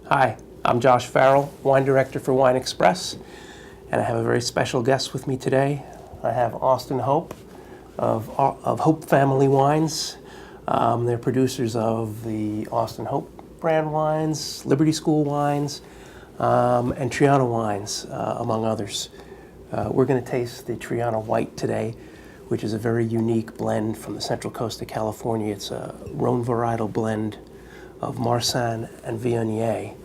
Hi, I'm Josh Farrell, Wine Director for Wine Express, and I have a very special guest with me today. I have Austin Hope of Hope Family Wines. They're producers of the Austin Hope brand wines, Liberty School wines, and Treana wines, among others. We're going to taste the Treana White today, which is a very unique blend from the Central Coast of California. It's a Rhone varietal blend of Marsanne and Viognier.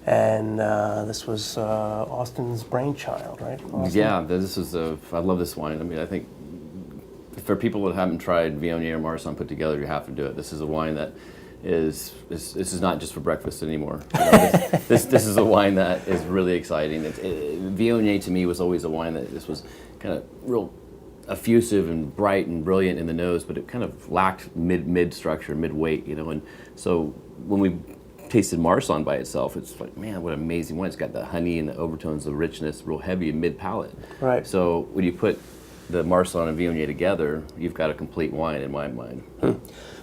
And this was Austin's brainchild, right, Austin? Yeah, I love this wine. I mean, I think for people that haven't tried Viognier or Marsanne put together, you have to do it. This is a wine that this is not just for breakfast anymore. You know, this is a wine that is really exciting. Viognier to me was always a wine that this was kind of real effusive and bright and brilliant in the nose, but it kind of lacked mid structure, mid weight, you know. And so when we tasted Marsanne by itself, it's like, man, what an amazing wine. It's got the honey and the overtones, the richness, real heavy and mid palate. Right. So when you put the Marsanne and Viognier together, you've got a complete wine in my mind.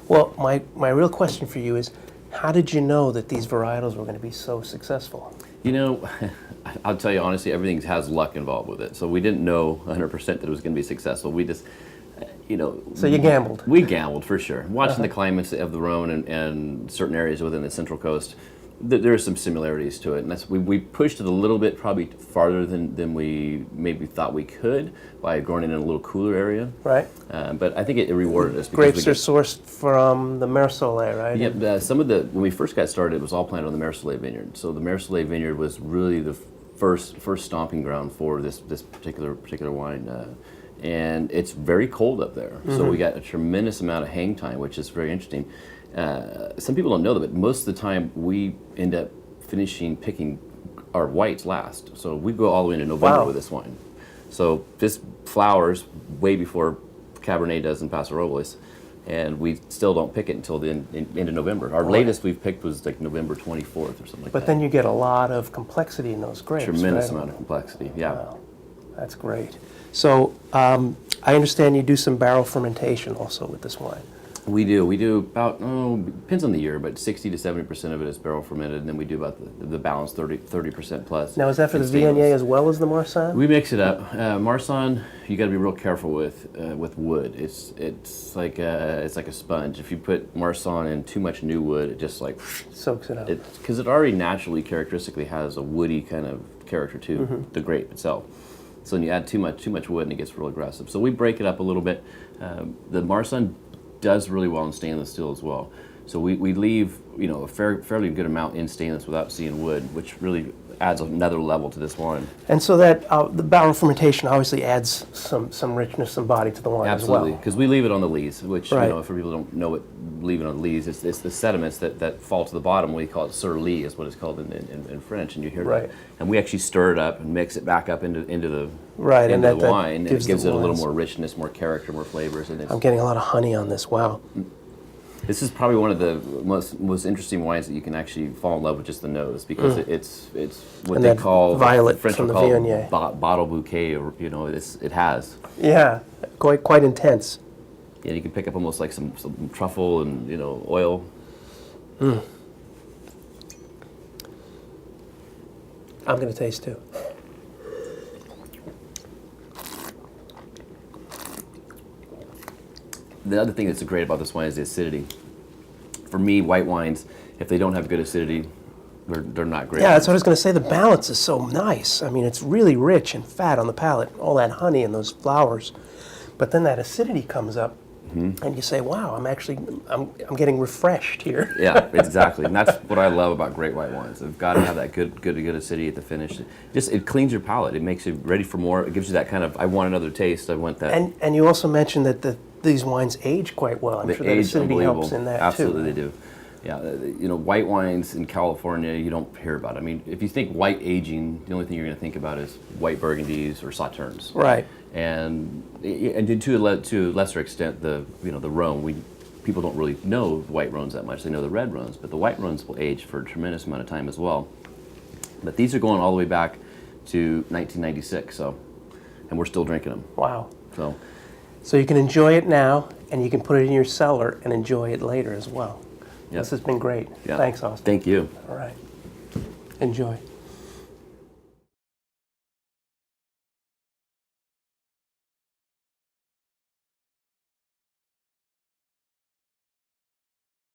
Well, my real question for you is, how did you know that these varietals were going to be so successful? You know, I'll tell you honestly, everything has luck involved with it. So we didn't know 100% that it was going to be successful. We just, you know. So you gambled? We gambled, for sure. Watching the climates of the Rhone and certain areas within the Central Coast, there are some similarities to it. And we pushed it a little bit, probably farther than we maybe thought we could by growing it in a little cooler area. Right. But I think it rewarded us. Grapes are sourced from the Mercelet, right? Yeah, when we first got started, it was all planted on the Mercelet vineyard. So the Mercelet vineyard was really the first stomping ground for this particular wine. And it's very cold up there. Mm-hmm. So we got a tremendous amount of hang time, which is very interesting. Some people don't know that, but most of the time we end up picking our whites last. So we go all the way into November with this wine. So this flowers way before Cabernet does in Paso Robles, and we still don't pick it until the end of November. Our latest we've picked was like November 24th or something like that. But then you get a lot of complexity in those grapes, Tremendous amount of complexity, yeah. Wow, that's great. So I understand you do some barrel fermentation also with this wine. We do about, depends on the year, but 60 to 70% of it is barrel fermented, and then we do about the balance 30% plus. Now, is that for the Viognier as well as the Marsanne? We mix it up. Marsanne, you got to be real careful with wood. It's like a sponge. If you put Marsanne in too much new wood, it just like soaks it up. Because it already naturally, characteristically has a woody kind of character to the grape itself. So when you add too much wood, and it gets real aggressive. So we break it up a little bit. The Marsanne does really well in stainless steel as well. So we leave, a fairly good amount in stainless without seeing wood, which really adds another level to this wine. And so that the barrel fermentation obviously adds some richness, some body to the wine as well. Absolutely, because we leave it on the lees, which, right. For people who don't know what leaving on the lees, it's the sediments that fall to the bottom. We call it sur lie, is what it's called in French, and you hear right. that. And we actually stir it up and mix it back up into the right, into and the wine, and it gives it a little wines. more richness, more character, more flavors. And I'm getting a lot of honey on this. Wow. This is probably one of the most interesting wines that you can actually fall in love with just the nose, because it's what and they call violet French from will the call Viognier. Bottle bouquet, or it has. Yeah, quite intense. Yeah, you can pick up almost like some truffle and oil. I'm going to taste too. The other thing that's great about this wine is the acidity. For me, white wines, if they don't have good acidity, they're not great. Yeah, that's what I was going to say. The balance is so nice. I mean, it's really rich and fat on the palate, all that honey and those flowers. But then that acidity comes up, and you say, "Wow, I'm getting refreshed here." Yeah, exactly, and that's what I love about great white wines. They've got to have that good acidity at the finish. It cleans your palate. It makes you ready for more. It gives you that kind of, I want another taste. I want that. And you also mentioned that these wines age quite well. I'm sure that acidity helps in that Absolutely, too. Absolutely, they do. Yeah, white wines in California, you don't hear about it. I mean, if you think white aging, the only thing you're going to think about is white Burgundies or Sauternes. Right. And to a lesser extent, the Rhone. People don't really know white Rhones that much. They know the red Rhones, but the white Rhones will age for a tremendous amount of time as well. But these are going all the way back to 1996, and we're still drinking them. Wow. So you can enjoy it now, and you can put it in your cellar and enjoy it later as well. Yep. This has been great. Yeah. Thanks, Austin. Thank you. All right. Enjoy.